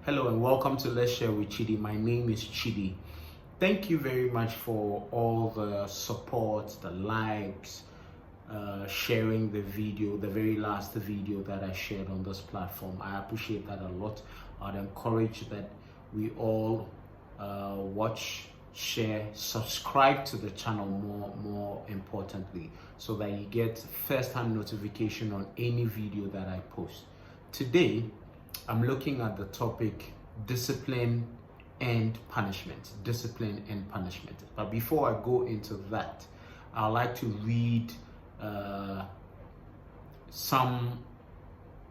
Hello and welcome to Let's Share with Chidi. My name is Chidi. Thank you very much for all the support, the likes, sharing the video, the very last video that I shared on this platform. I appreciate that a lot. I'd encourage that we all watch, share, subscribe to the channel more importantly, so that you get first-hand notification on any video that I post. Today, I'm looking at the topic discipline and punishment. Discipline and punishment. But before I go into that, I'd like to read some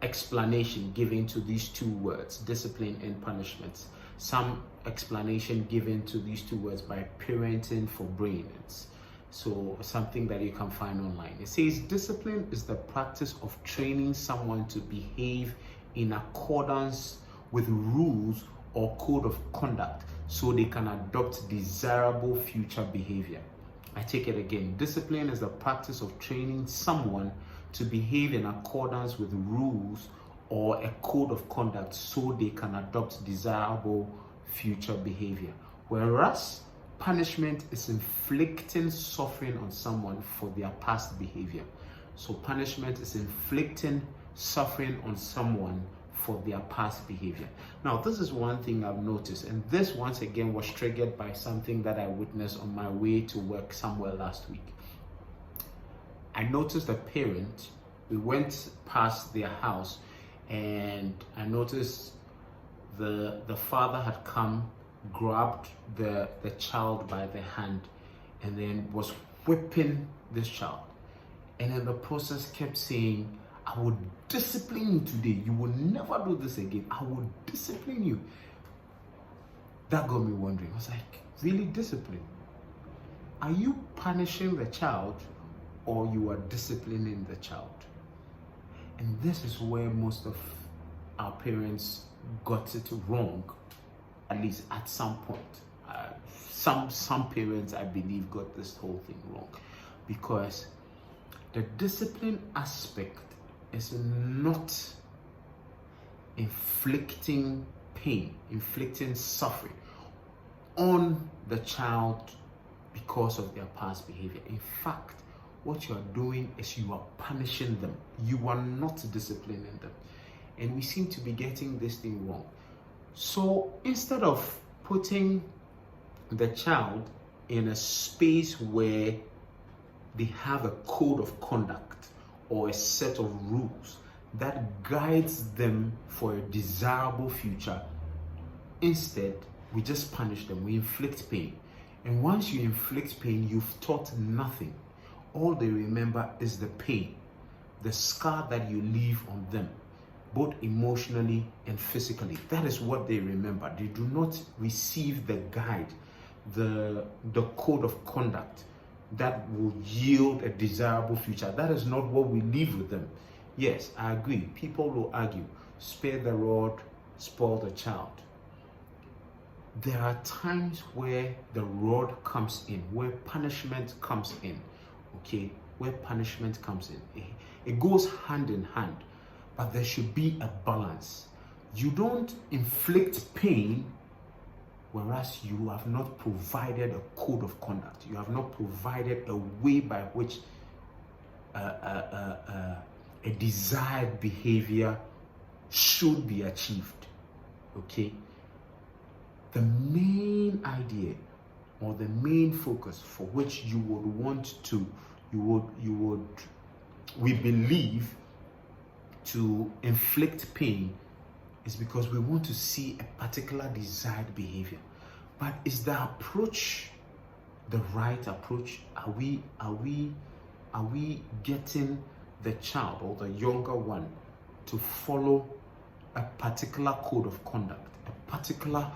explanation given to these two words, discipline and punishment. Some explanation given to these two words by Parenting for Brains. So something that you can find online. It says discipline is the practice of training someone to behave in accordance with rules or code of conduct so they can adopt desirable future behavior. I take it again. Discipline is the practice of training someone to behave in accordance with rules or a code of conduct so they can adopt desirable future behavior. Whereas punishment is inflicting suffering on someone for their past behavior. So punishment is inflicting suffering on someone for their past behavior. Now, this is one thing I've noticed, and this once again was triggered by something that I witnessed on my way to work somewhere last week. I noticed a parent, we went past their house, and I noticed the father had come, grabbed the child by the hand, and then was whipping this child. And in the process kept saying, I will discipline you today. You will never do this again. I will discipline you. That got me wondering. I was like, really discipline? Are you punishing the child or you are disciplining the child? And this is where most of our parents got it wrong, at least at some point. Some parents, I believe, got this whole thing wrong, because the discipline aspect is not inflicting pain, inflicting suffering on the child because of their past behavior. In fact, what you are doing is you are punishing them. You are not disciplining them. And we seem to be getting this thing wrong. So instead of putting the child in a space where they have a code of conduct or a set of rules that guides them for a desirable future, instead we just punish them, we inflict pain. And once you inflict pain, you've taught nothing. All they remember is the pain, the scar that you leave on them, both emotionally and physically. That is what they remember. They do not receive the guide, the code of conduct that will yield a desirable future. That is not what we leave with them. Yes, I agree. People will argue, spare the rod, spoil the child. There are times where the rod comes in, where punishment comes in. Okay, where punishment comes in. It goes hand in hand, but there should be a balance. You don't inflict pain whereas you have not provided a code of conduct. You have not provided a way by which a desired behavior should be achieved. Okay? The main idea or the main focus for which you would want to, we believe, to inflict pain is because we want to see a particular desired behavior. But is the approach the right approach? Are we getting the child or the younger one to follow a particular code of conduct, a particular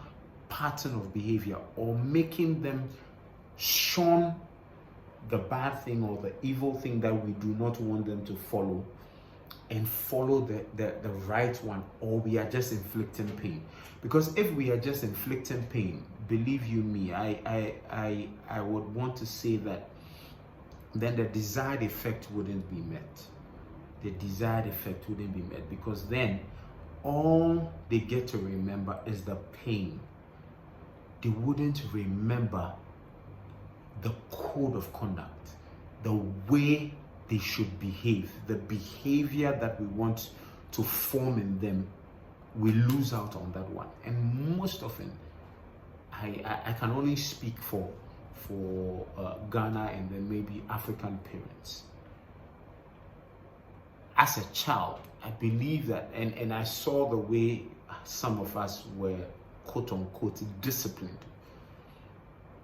pattern of behavior, or making them shun the bad thing or the evil thing that we do not want them to follow and follow the right one, or we are just inflicting pain? Because if we are just inflicting pain, believe you me, I would want to say that then the desired effect wouldn't be met. The desired effect wouldn't be met, because then all they get to remember is the pain. They wouldn't remember the code of conduct, the way they should behave, the behavior that we want to form in them. We lose out on that one. And most often, I can only speak for Ghana and then maybe African parents. As a child, I believe that, and I saw the way some of us were quote unquote disciplined.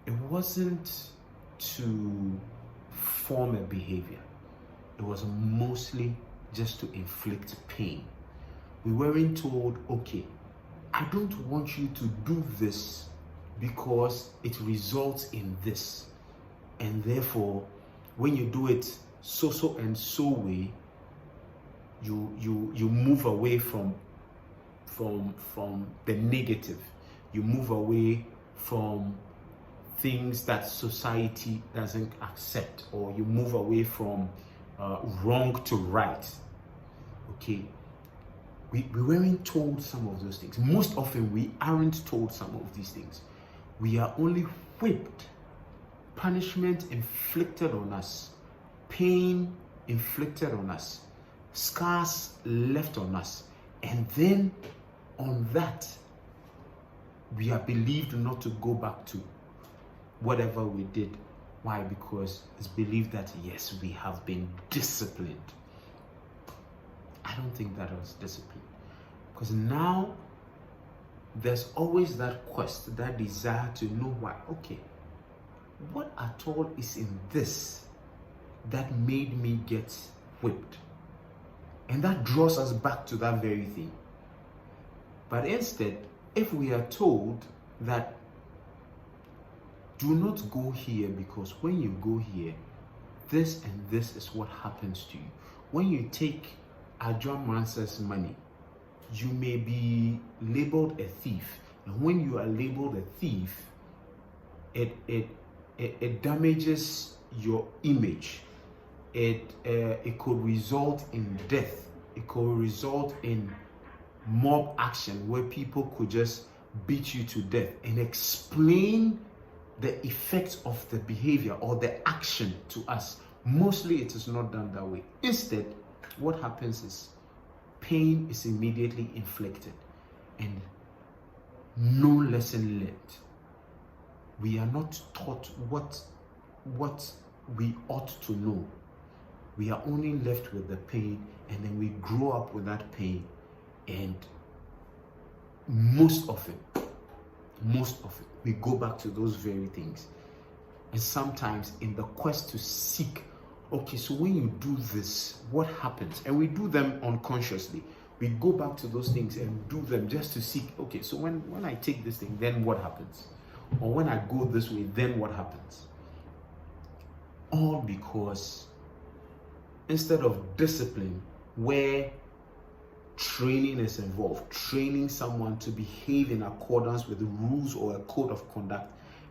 It wasn't to form a behavior. It was mostly just to inflict pain. We weren't told, okay, I don't want you to do this because it results in this. And therefore, when you do it so and so way, you move away from the negative. You move away from things that society doesn't accept, or you move away from wrong to right. Okay, we weren't told some of those things. Most often we aren't told some of these things. We are only whipped, punishment inflicted on us, pain inflicted on us, scars left on us, and then on that we are believed not to go back to whatever we did. Why? Because it's believed that yes, we have been disciplined. I don't think that was discipline, because now there's always that quest, that desire to know why. Okay, what at all is in this that made me get whipped? And that draws us back to that very thing. But instead, if we are told that do not go here, because when you go here, this and this is what happens to you. When you take Adjoa Mensah's money, you may be labeled a thief. And when you are labeled a thief, it damages your image. It could result in death. It could result in mob action where people could just beat you to death and explain the effects of the behavior or the action to us. Mostly it is not done that way. Instead, what happens is pain is immediately inflicted and no lesson learned. We are not taught what we ought to know. We are only left with the pain, and then we grow up with that pain, and most of it, we go back to those very things. And sometimes in the quest to seek, okay, so when you do this, what happens? And we do them unconsciously. We go back to those things and do them just to seek, okay, so when I take this thing, then what happens? Or when I go this way, then what happens? All because instead of discipline, where training is involved, training someone to behave in accordance with the rules or a code of conduct,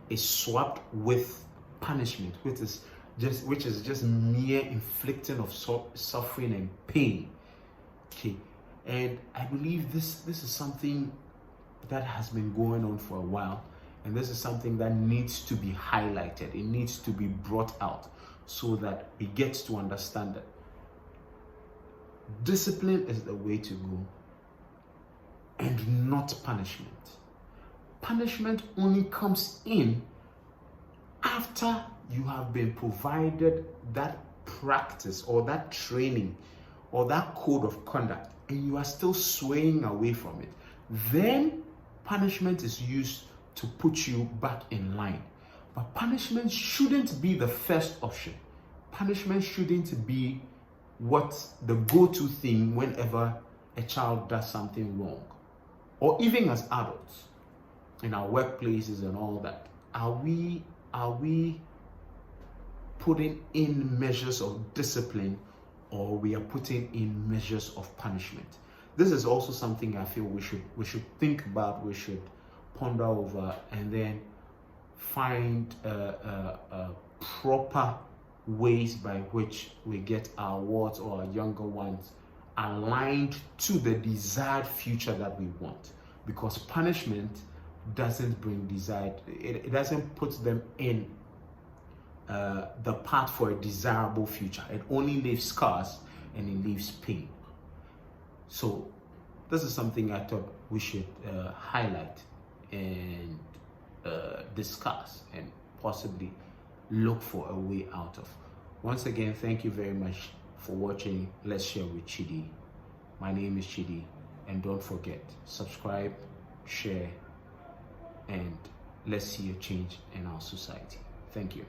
is swapped with punishment, which is just mere inflicting of suffering and pain. Okay, and I believe this is something that has been going on for a while, and this is something that needs to be highlighted. It needs to be brought out so that we get to understand that discipline is the way to go, and not punishment. Punishment only comes in after you have been provided that practice or that training or that code of conduct, and you are still swaying away from it. Then punishment is used to put you back in line. But punishment shouldn't be the first option. Punishment shouldn't be what the go-to thing whenever a child does something wrong, or even as adults in our workplaces and all that. Are we putting in measures of discipline, or we are putting in measures of punishment? This is also something I feel we should think about, we should ponder over, and then find proper ways by which we get our wards or our younger ones aligned to the desired future that we want, because punishment doesn't bring desired, it doesn't put them in the path for a desirable future. It only leaves scars and it leaves pain. So this is something I thought we should highlight and discuss and possibly look for a way out of. Once again, thank you very much for watching Let's Share with Chidi. My name is Chidi, and don't forget, subscribe, share, and let's see a change in our society. Thank you.